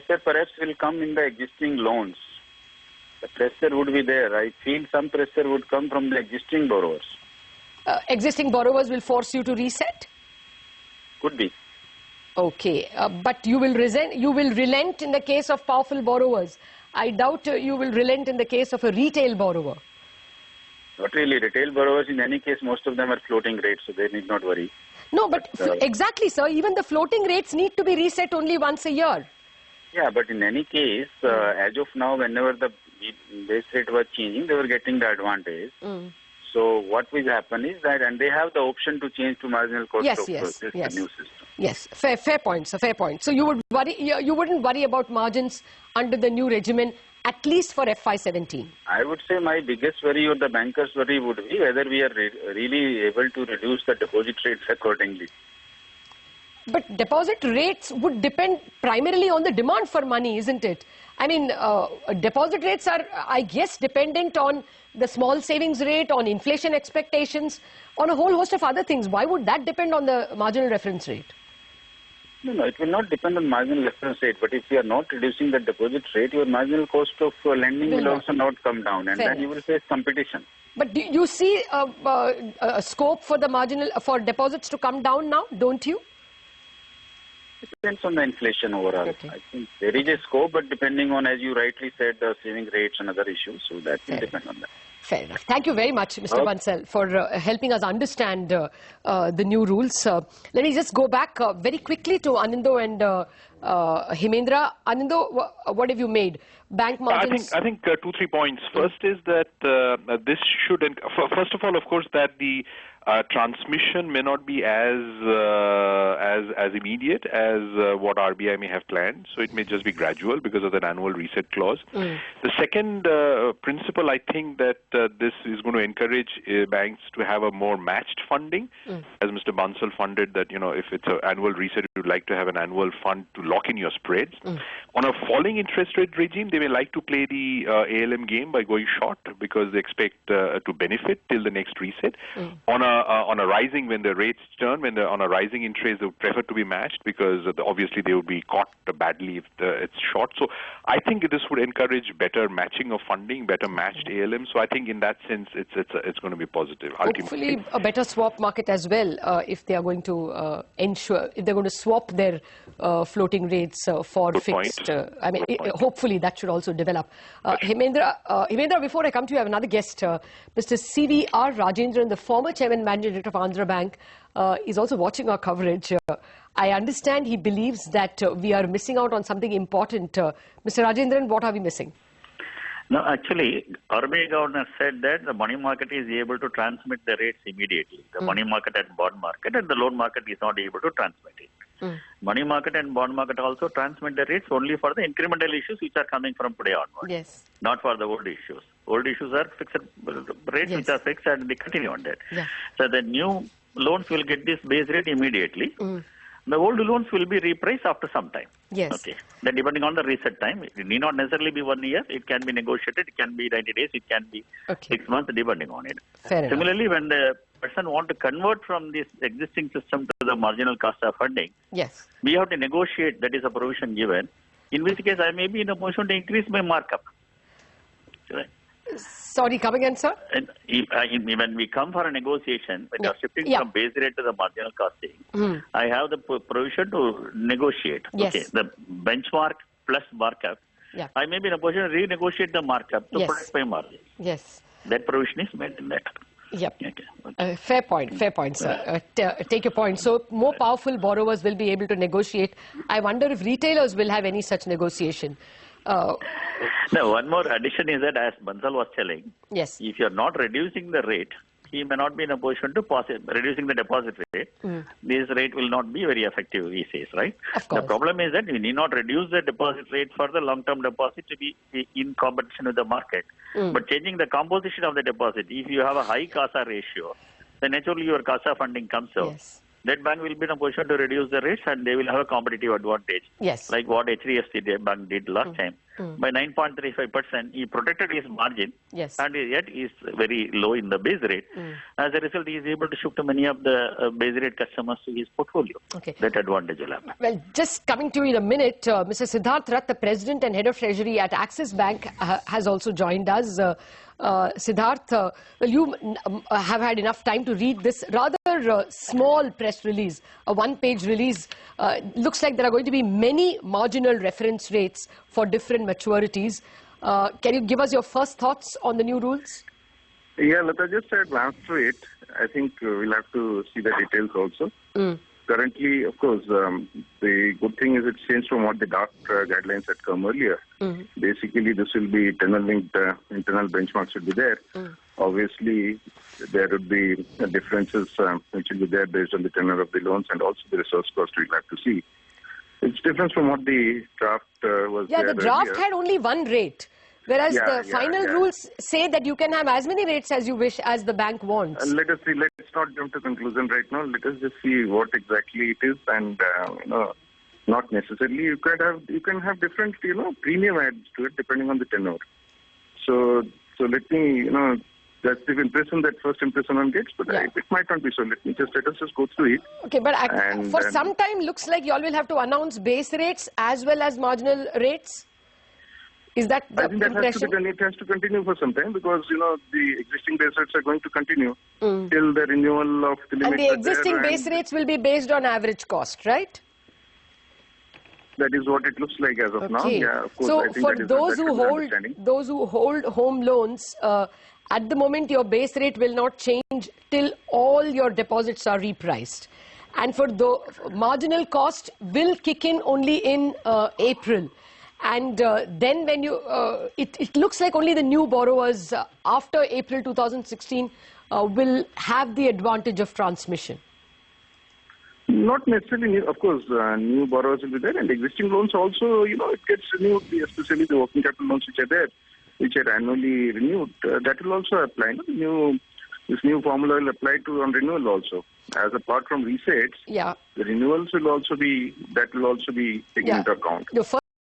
pressure perhaps will come in the existing loans. The pressure would be there. I feel some pressure would come from the existing borrowers. Existing borrowers will force you to reset? Could be. Okay, but you will relent in the case of powerful borrowers. I doubt you will relent in the case of a retail borrower. Not really. Retail borrowers, in any case, most of them are floating rates, so they need not worry. No, but exactly, sir. Even the floating rates need to be reset only once a year. Yeah, but in any case, as of now, whenever the base rate was changing, they were getting the advantage. So what will happen is that, and they have the option to change to marginal cost of the new system. Yes, fair point, sir, fair point. So you wouldn't worry about margins under the new regimen, at least for FY17. I would say my biggest worry or the bankers' worry would be whether we are really able to reduce the deposit rates accordingly. But deposit rates would depend primarily on the demand for money, isn't it? I mean, deposit rates are, I guess, dependent on the small savings rate, on inflation expectations, on a whole host of other things. Why would that depend on the marginal reference rate? No, it will not depend on marginal reference rate. But if you are not reducing the deposit rate, your marginal cost of lending will also not come down, and then you will face competition. But do you see a scope for for deposits to come down now? Don't you? It depends on the inflation overall. Okay. I think there is a scope, but depending on, as you rightly said, the saving rates and other issues, so that will depend on that. Fair enough. Thank you very much, Mr. Bansal, for helping us understand the new rules. Let me just go back very quickly to Anindo and Hemendra. Anindo, what have you made? Bank margins? I think 2-3 points. First is that this should, first of all, of course, that the transmission may not be as immediate as what RBI may have planned. So it may just be gradual because of that annual reset clause. The second principle, I think that this is going to encourage banks to have a more matched funding. As Mr. Bansal funded that, if it's an annual reset, you'd like to have an annual fund to lock in your spreads. On a falling interest rate regime, they may like to play the ALM game by going short because they expect to benefit till the next reset. On a rising, when the rates turn, on a rising interest, they would prefer to be matched because obviously they would be caught badly if it's short. So I think this would encourage better matching of funding, better matched ALM. So I think in that sense, it's going to be positive. Hopefully a better swap market as well if they are going to if they're going to swap their floating rates for fixed. I mean, hopefully that should also develop. Hemendra, before I come to you, I have another guest, Mr. C.V.R. Rajendran, the former chairman managing director of Andhra Bank, is also watching our coverage. I understand he believes that we are missing out on something important. Mr. Rajendran, what are we missing? No, actually, RBI governor said that the money market is able to transmit the rates immediately. The money market and bond market, and the loan market is not able to transmit it. Money market and bond market also transmit the rates only for the incremental issues which are coming from today onwards. Yes. Not for the old issues. Old issues are fixed rates which are fixed and they continue on that. So the new loans will get this base rate immediately. The old loans will be repriced after some time. Yes. Okay. Then depending on the reset time, it need not necessarily be 1 year. It can be negotiated. It can be 90 days. It can be 6 months, depending on it. Similarly, when the person want to convert from this existing system to the marginal cost of funding, we have to negotiate. That is a provision given. In which case, I may be in a position to increase my markup. Right? Sorry, come again, sir? And when we come for a negotiation, when you are shifting from base rate to the marginal costing, I have the provision to negotiate. Okay, the benchmark plus markup. I may be in a position to renegotiate the markup to protect my margin. That provision is made in that. Fair point, sir. Take your point. So more powerful borrowers will be able to negotiate. I wonder if retailers will have any such negotiation. Now, one more addition is that, as Bansal was telling, if you are not reducing the rate, he may not be in a position to reducing the deposit rate. This rate will not be very effective, he says, right? The problem is that we need not reduce the deposit rate for the long-term deposit to be in competition with the market. But changing the composition of the deposit, if you have a high CASA ratio, then naturally your CASA funding comes out. that bank will be in a position to reduce the rates and they will have a competitive advantage. Yes. Like what HDFC Bank did last time. By 9.35%, he protected his margin. Yes. And yet is very low in the base rate. As a result, he is able to shift many of the base rate customers to his portfolio. Okay. That advantage will happen. Well, just coming to you in a minute, Mr. Siddharth Rath, the President and Head of Treasury at Axis Bank, has also joined us. Siddharth, well, you have had enough time to read this rather small press release, a one-page release. Looks like there are going to be many marginal reference rates for different maturities. Can you give us your first thoughts on the new rules? Yeah, Lata, just a glance through it. I think we'll have to see the details also. Currently, of course, the good thing is it's changed from what the draft guidelines had come earlier. Basically, this will be tenor-linked, internal benchmarks will be there. Obviously, there would be differences which will be there based on the tenor of the loans and also the resource cost we'll have to see. It's different from what the draft was. Yeah, the draft earlier. had only one rate. Whereas the final rules say that you can have as many rates as you wish, as the bank wants. Let us see. Let's not jump to conclusion right now. Let us just see what exactly it is, and not necessarily you can have different premium adds to it depending on the tenor. So let me that's the impression, that first impression one gets, but it might not be so. Let us just go through it. Okay, but for some time, looks like you all will have to announce base rates as well as marginal rates. Is that the impression? It has to continue for some time because, the existing base rates are going to continue till the renewal of the limits. And the existing base rates will be based on average cost, right? That is what it looks like as of now. Yeah, of course. So I think for those who hold home loans, at the moment your base rate will not change till all your deposits are repriced. And for the marginal cost will kick in only in April. And then when you, it looks like only the new borrowers after April 2016 will have the advantage of transmission. Not necessarily, of course, new borrowers will be there, and existing loans also, it gets renewed, especially the working capital loans which are there, which are annually renewed. That will also apply. This new formula will apply to on renewal also. As apart from resets, the renewals will also be taken into account.